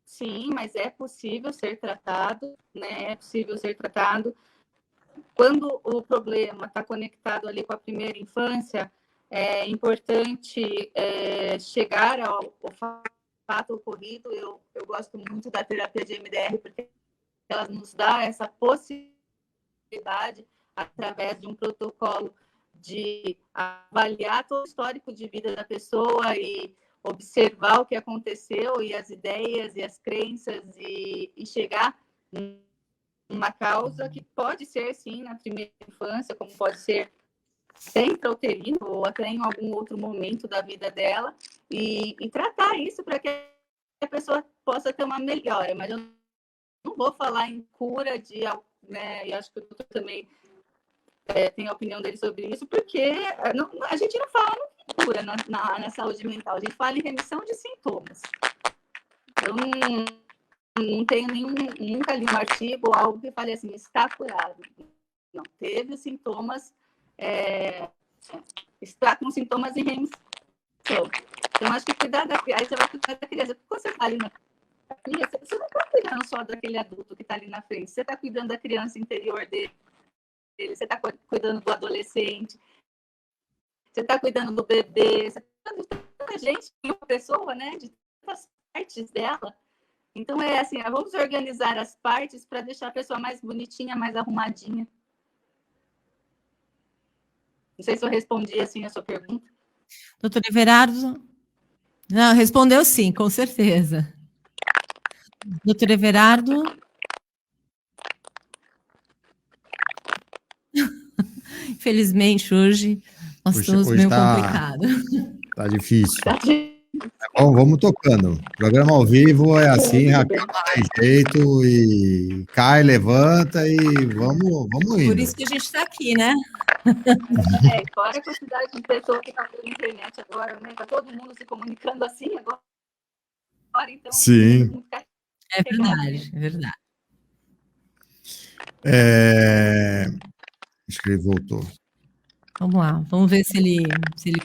sim, mas é possível ser tratado, né? É possível ser tratado. Quando o problema está conectado ali com a primeira infância, é importante chegar ao fato ocorrido. Eu gosto muito da terapia de MDR, porque ela nos dá essa possibilidade, através de um protocolo, de avaliar todo o histórico de vida da pessoa e observar o que aconteceu e as ideias e as crenças e chegar numa causa que pode ser, sim, na primeira infância, como pode ser intrauterino ou até em algum outro momento da vida dela, e tratar isso para que a pessoa possa ter uma melhora. Mas eu não vou falar em cura de, né, e acho que o doutor também tem a opinião dele sobre isso, porque a gente não fala em cura na saúde mental, a gente fala em remissão de sintomas. Eu não tenho nunca li um artigo ou algo que fale assim, está curado. Não, teve os sintomas, está com sintomas em remissão. Então, acho que cuidar da criança, aí você vai cuidar da criança. Quando você está ali na criança, você não está cuidando só daquele adulto que está ali na frente, você está cuidando da criança interior dele, você está cuidando do adolescente, você está cuidando do bebê, você está cuidando de tanta gente, uma pessoa, né? De tantas partes dela. Então, é assim, vamos organizar as partes para deixar a pessoa mais bonitinha, mais arrumadinha. Não sei se eu respondi assim a sua pergunta. Doutor Everardo? Não, respondeu sim, com certeza. Doutor Everardo? Infelizmente, hoje nós estamos meio complicado. Tá difícil. Bom, vamos tocando. Programa ao vivo é assim, Raquel, não tem jeito, e cai, levanta e vamos indo. Por isso que a gente está aqui, né? Fora a quantidade de pessoas que estão pela internet agora, né? Está todo mundo se comunicando assim agora. Então, sim. É verdade, é verdade. Acho que ele voltou. Vamos lá, vamos ver se ele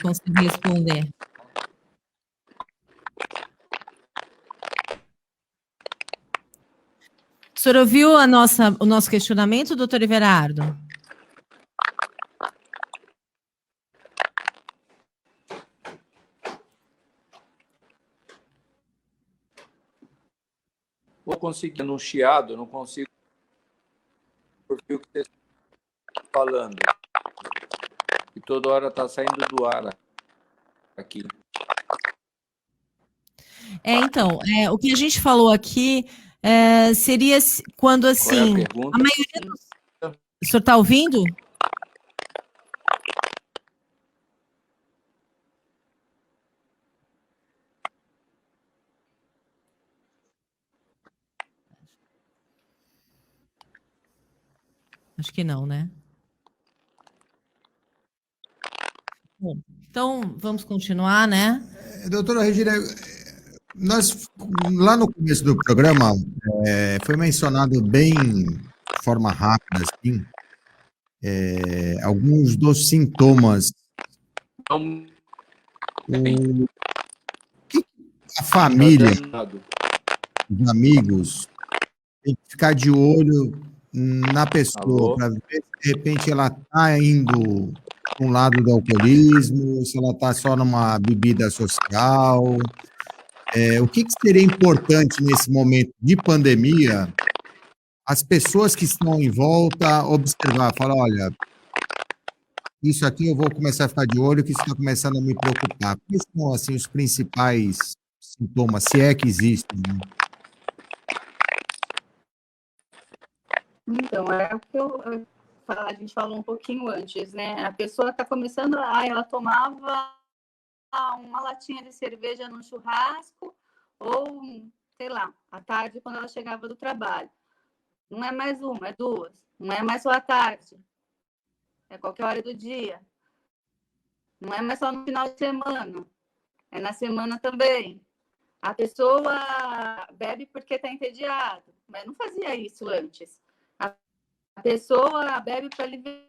consegue responder. O senhor ouviu o nosso questionamento, doutor Everardo? Vou conseguir num chiado, não consigo ouvir o que você está falando. E toda hora está saindo do ar aqui. Então, o que a gente falou aqui seria quando, assim, Qual é a pergunta? A maioria dos... O senhor está ouvindo? Acho que não, né? Bom, então, vamos continuar, né? Doutora Regina, nós, lá no começo do programa, foi mencionado bem, de forma rápida, assim, alguns dos sintomas. O que a família, os amigos, tem que ficar de olho na pessoa, para ver se, de repente, ela está indo para um lado do alcoolismo, se ela está só numa bebida social. O que seria importante nesse momento de pandemia, as pessoas que estão em volta observar, falar, olha, isso aqui eu vou começar a ficar de olho, que isso está começando a me preocupar. Quais são, assim, os principais sintomas, se é que existem, né? Então, é o que a gente falou um pouquinho antes, né? A pessoa está começando, ela tomava uma latinha de cerveja no churrasco, ou, sei lá, à tarde, quando ela chegava do trabalho. Não é mais uma, é duas. Não é mais só à tarde. É qualquer hora do dia. Não é mais só no final de semana. É na semana também. A pessoa bebe porque está entediado, mas não fazia isso antes. A pessoa bebe para aliviar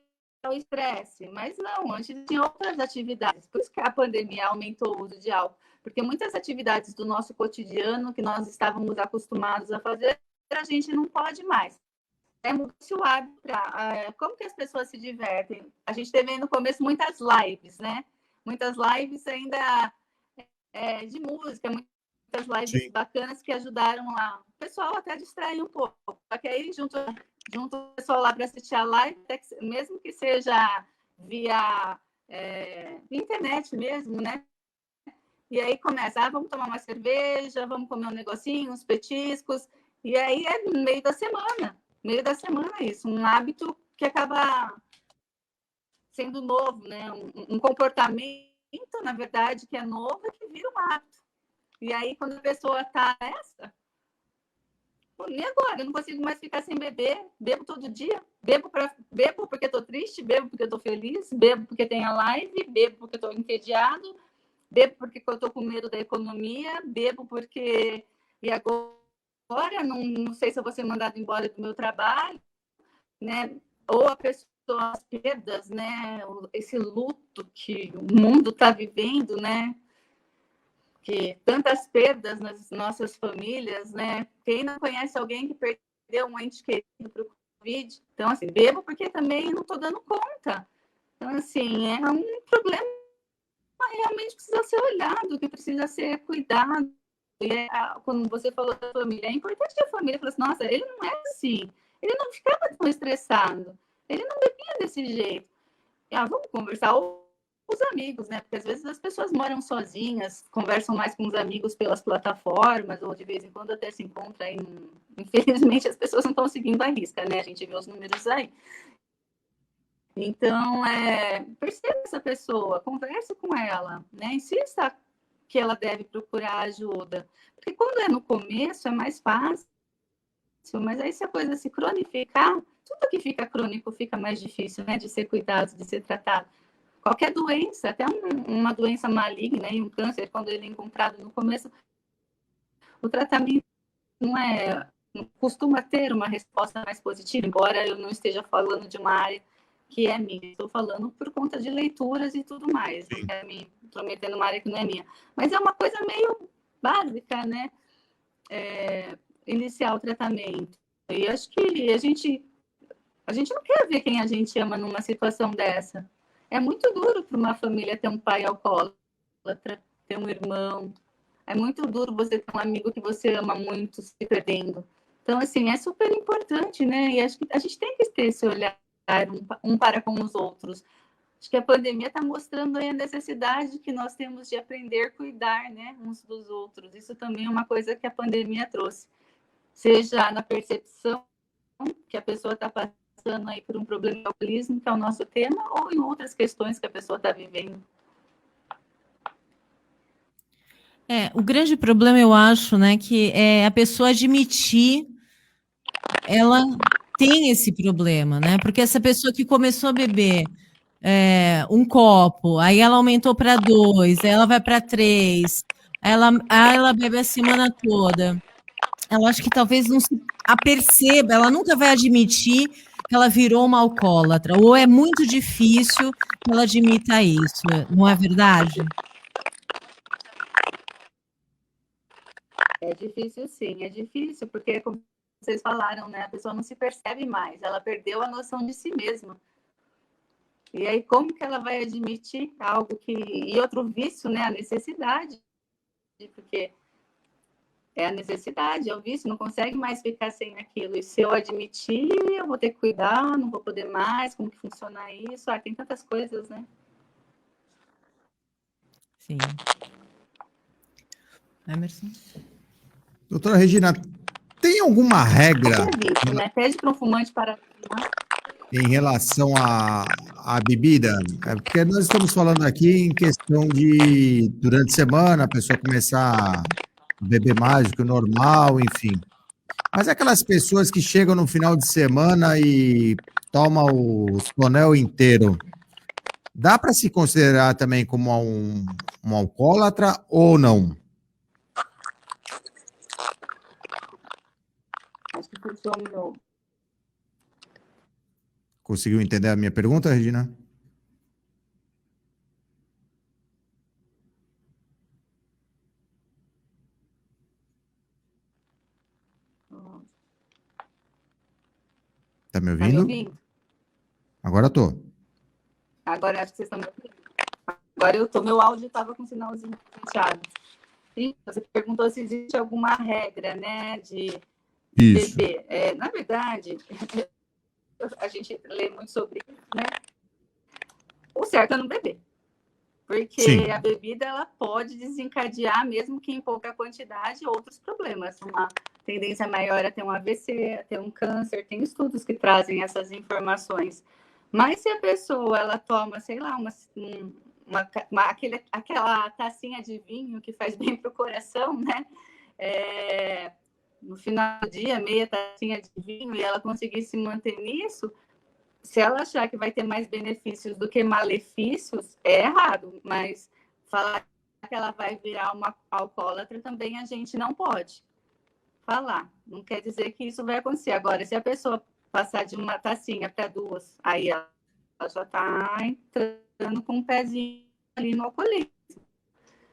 o estresse, mas não, antes tinha outras atividades. Por isso que a pandemia aumentou o uso de álcool, porque muitas atividades do nosso cotidiano que nós estávamos acostumados a fazer, a gente não pode mais. Mudou-se o hábito para... como que as pessoas se divertem? A gente teve no começo muitas lives, né? Muitas lives ainda de música, muitas lives Sim. bacanas que ajudaram o pessoal até a distrair um pouco. Só que aí, junto o pessoal lá para assistir a live, mesmo que seja via internet mesmo, né? E aí começa, vamos tomar uma cerveja, vamos comer um negocinho, uns petiscos, e aí é no meio da semana isso, um hábito que acaba sendo novo, né? Um comportamento, na verdade, que é novo e que vira um hábito. E aí, quando a pessoa está nessa, e agora? Eu não consigo mais ficar sem beber, bebo todo dia, bebo porque estou triste, bebo porque estou feliz, bebo porque tem a live, bebo porque estou entediado, bebo porque eu estou com medo da economia, bebo porque... E agora, não sei se eu vou ser mandado embora do meu trabalho, né? Ou a pessoa, as perdas, né? Esse luto que o mundo está vivendo, né? Que tantas perdas nas nossas famílias, né? Quem não conhece alguém que perdeu um ente querido para o Covid? Então, assim, bebo porque também não estou dando conta. Então, assim, é um problema realmente realmente precisa ser olhado, que precisa ser cuidado. E quando você falou da família, é importante que a família fale assim, nossa, ele não é assim, ele não ficava tão estressado, ele não bebia desse jeito. Vamos conversar, ou os amigos, né? Porque às vezes as pessoas moram sozinhas, conversam mais com os amigos pelas plataformas, ou de vez em quando até se encontra aí. Infelizmente, as pessoas não estão seguindo a risca, né? A gente vê os números aí. Então, perceba essa pessoa, converse com ela, né? Insista que ela deve procurar ajuda. Porque quando é no começo, é mais fácil, mas aí se a coisa se cronificar, tudo que fica crônico fica mais difícil, né? De ser cuidado, de ser tratado. Qualquer doença, até uma doença maligna e um câncer, quando ele é encontrado no começo, o tratamento não costuma ter uma resposta mais positiva, embora eu não esteja falando de uma área que é minha, estou falando por conta de leituras e tudo mais, não quero me intrometer numa área que não é minha, mas é uma coisa meio básica, né? Iniciar o tratamento. E acho que a gente não quer ver quem a gente ama numa situação dessa. É muito duro para uma família ter um pai alcoólatra, ter um irmão. É muito duro você ter um amigo que você ama muito se perdendo. Então, assim, é super importante, né? E acho que a gente tem que ter esse olhar um para com os outros. Acho que a pandemia está mostrando aí a necessidade que nós temos de aprender a cuidar, né, uns dos outros. Isso também é uma coisa que a pandemia trouxe. Seja na percepção que a pessoa está passando aí por um problema de alcoolismo, que é o nosso tema, ou em outras questões que a pessoa está vivendo. O grande problema, eu acho, né, que é a pessoa admitir ela tem esse problema, né? Porque essa pessoa que começou a beber um copo, aí ela aumentou para 2, aí ela vai para 3, aí ela bebe a semana toda. Ela acha que talvez não se aperceba, ela nunca vai admitir que ela virou uma alcoólatra, ou é muito difícil que ela admita isso, não é verdade? É difícil, sim, é difícil, porque, como vocês falaram, né, a pessoa não se percebe mais, ela perdeu a noção de si mesma. E aí, como que ela vai admitir algo que... E outro vício, né, a necessidade, porque é a necessidade, é o vício, não consegue mais ficar sem aquilo. E se eu admitir, eu vou ter que cuidar, não vou poder mais, como que funciona isso? Tem tantas coisas, né? Sim. Emerson? Doutora Regina, tem alguma regra Vício, né? Pede para um fumante para fumar. em relação à bebida? Porque nós estamos falando aqui em questão de, durante a semana, a pessoa começar a beber mais do que o normal, enfim. Mas aquelas pessoas que chegam no final de semana e tomam o tonel inteiro, dá para se considerar também como um alcoólatra ou não? Acho que funcionou. Conseguiu entender a minha pergunta, Regina? Tá me ouvindo? Tá me ouvindo? Agora tô. Agora acho que vocês estão me ouvindo. Agora eu tô. Meu áudio estava com sinalzinho fechado. E você perguntou se existe alguma regra, né, de beber. Na verdade, a gente lê muito sobre isso, né? O certo é não beber. Porque Sim. A bebida ela pode desencadear, mesmo que em pouca quantidade, outros problemas. Uma tendência maior a ter um AVC, a ter um câncer. Tem estudos que trazem essas informações. Mas se a pessoa ela toma, sei lá, aquela tacinha de vinho que faz bem para o coração, né? No final do dia, meia tacinha de vinho, e ela conseguir se manter nisso, se ela achar que vai ter mais benefícios do que malefícios, é errado. Mas falar que ela vai virar uma alcoólatra também a gente não pode falar. Não quer dizer que isso vai acontecer. Agora, se a pessoa passar de uma tacinha para 2, aí ela já está entrando com um pezinho ali no alcoolismo.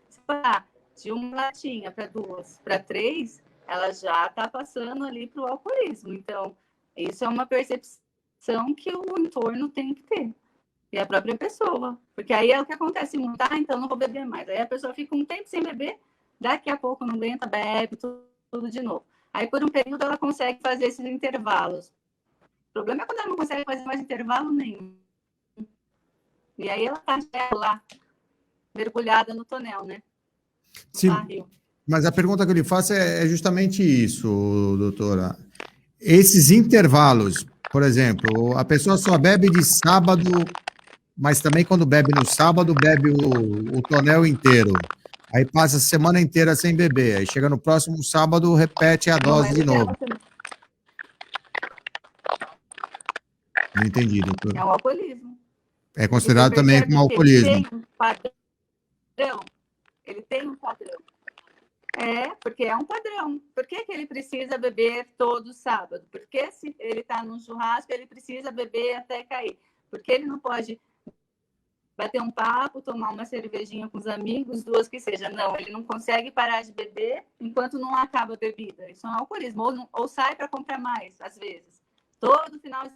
Se passar de uma latinha para 2, para 3, ela já está passando ali para o alcoolismo. Então, isso é uma percepção que o entorno tem que ter. E a própria pessoa. Porque aí é o que acontece muito. Ah, então não vou beber mais. Aí a pessoa fica um tempo sem beber, daqui a pouco não aguenta, bebe, tudo de novo. Aí, por um período, ela consegue fazer esses intervalos. O problema é quando ela não consegue fazer mais intervalo nenhum. E aí ela está lá, mergulhada no tonel, né? No Sim, barril. mas a pergunta que eu lhe faço é justamente isso, doutora. Esses intervalos, por exemplo, a pessoa só bebe de sábado, mas também quando bebe no sábado, bebe o tonel inteiro. Aí passa a semana inteira sem beber. Aí chega no próximo sábado, repete a Não é dose de legal, novo. Não entendi, doutora. é um alcoolismo. É Porque considerado você também percebe como que ele alcoolismo. tem um padrão. Ele tem um padrão. É, porque é um padrão. Por que ele precisa beber todo sábado? Porque se ele está num churrasco, ele precisa beber até cair. Porque ele não pode bater um papo, tomar uma cervejinha com os amigos, duas que seja. Não, ele não consegue parar de beber enquanto não acaba a bebida. Isso é um alcoolismo. Ou sai para comprar mais, às vezes. Todo final de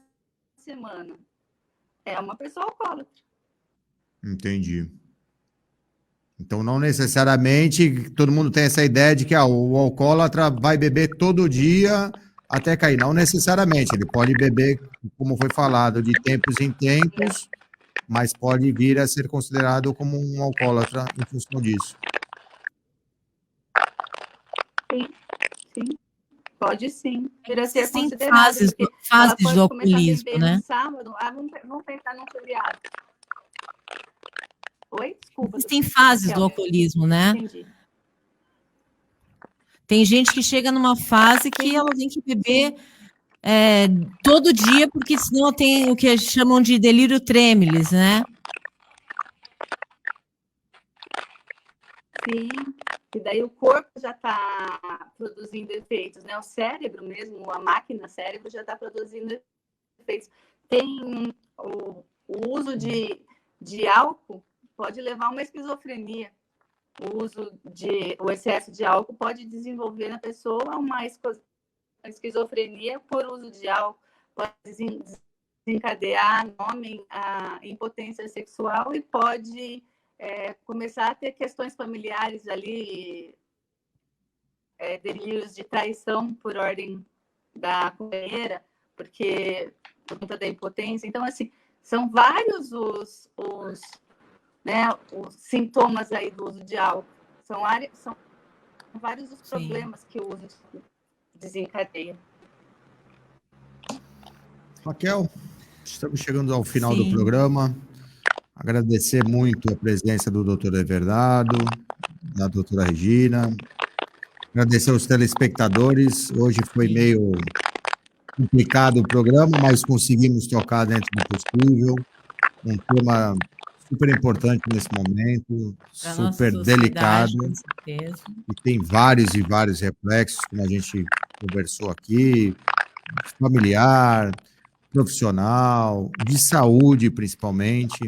semana. É uma pessoa alcoólatra. Entendi. Então, não necessariamente todo mundo tem essa ideia de que o alcoólatra vai beber todo dia até cair. Não necessariamente. Ele pode beber, como foi falado, de tempos em tempos, mas pode vir a ser considerado como um alcoólatra em função disso. Sim, sim. Pode sim. Vir a ser Existem considerado. fases Porque ela do pode começar a alcoolismo, beber né? no sábado. Ah, vamos pensar num feriado. Oi? Desculpa. Existem fases do alcoolismo, né? Entendi. Tem gente que chega numa fase que Sim. ela tem que beber todo dia, porque senão tem o que chamam de delírio trêmilis, né? Sim. E daí o corpo já está produzindo efeitos, né? O cérebro mesmo, a máquina cérebro já está produzindo efeitos. Tem o uso de álcool pode levar a uma esquizofrenia. O excesso de álcool pode desenvolver na pessoa uma esquizofrenia por uso de álcool, pode desencadear no homem a impotência sexual e pode começar a ter questões familiares ali, delírios de traição por ordem da companheira, porque por conta da impotência. Então, assim, são vários os sintomas aí do uso de álcool. São vários os problemas que o uso desencadeia. Raquel, estamos chegando ao final do programa. Agradecer muito a presença do doutor Everardo, da doutora Regina. Agradecer aos telespectadores. Hoje foi meio complicado o programa, mas conseguimos tocar dentro do possível. Um tema super importante nesse momento, super delicado. E tem vários e vários reflexos, como a gente conversou aqui, familiar, profissional, de saúde principalmente,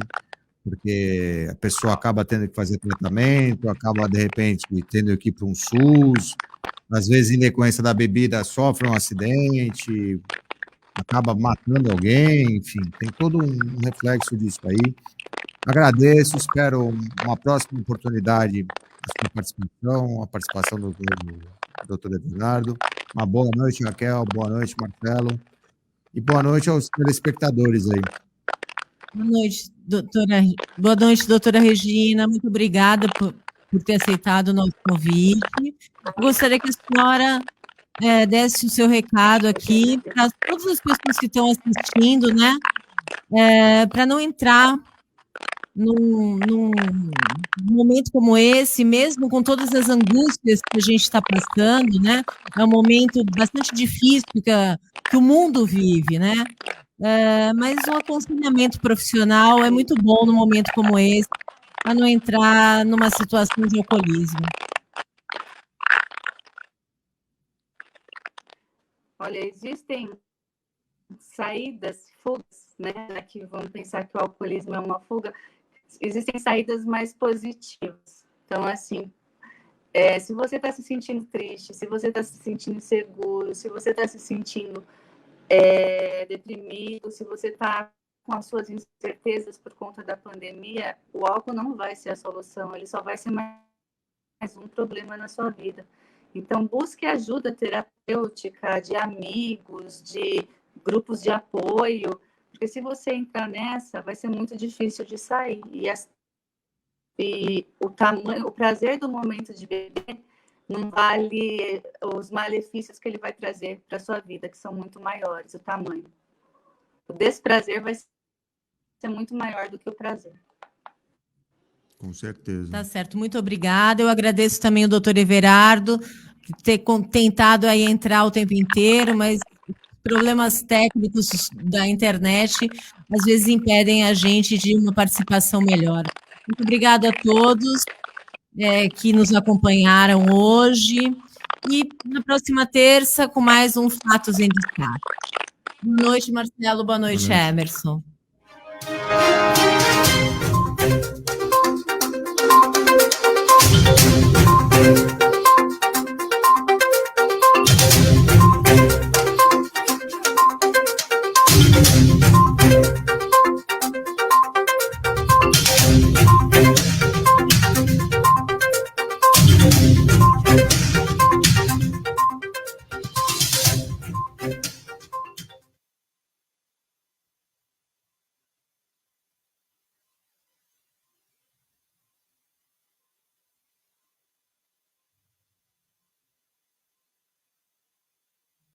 porque a pessoa acaba tendo que fazer tratamento, acaba, de repente, tendo que ir para um SUS, às vezes, em decorrência da bebida, sofre um acidente, acaba matando alguém, enfim, tem todo um reflexo disso aí. Agradeço, espero uma próxima oportunidade da sua participação, a participação do doutor Everardo. Uma boa noite, Raquel, boa noite, Marcelo, e boa noite aos telespectadores aí. Boa noite, doutora. Boa noite, doutora Regina. Muito obrigada por ter aceitado o nosso convite. Eu gostaria que a senhora desse o seu recado aqui para todas as pessoas que estão assistindo, né? Para não entrar num momento como esse, mesmo com todas as angústias que a gente está passando, né? É um momento bastante difícil que o mundo vive, né? Mas um aconselhamento profissional é muito bom num momento como esse, para não entrar numa situação de alcoolismo. Olha, existem saídas, fugas, né? Aqui vamos pensar que o alcoolismo é uma fuga. Existem saídas mais positivas. Então, assim, se você está se sentindo triste, se você está se sentindo inseguro, se você está se sentindo deprimido, se você está com as suas incertezas por conta da pandemia, o álcool não vai ser a solução, ele só vai ser mais um problema na sua vida. Então, busque ajuda terapêutica de amigos, de grupos de apoio, porque se você entrar nessa, vai ser muito difícil de sair. E o prazer do momento de beber não vale os malefícios que ele vai trazer para a sua vida, que são muito maiores, o tamanho. O desprazer vai ser muito maior do que o prazer. Com certeza. Tá certo, muito obrigada. Eu agradeço também o doutor Everardo, ter tentado aí entrar o tempo inteiro, mas problemas técnicos da internet às vezes impedem a gente de uma participação melhor. Muito obrigada a todos que nos acompanharam hoje e na próxima terça com mais um Fatos em Destaque. Boa noite, Marcelo. Boa noite, Emerson.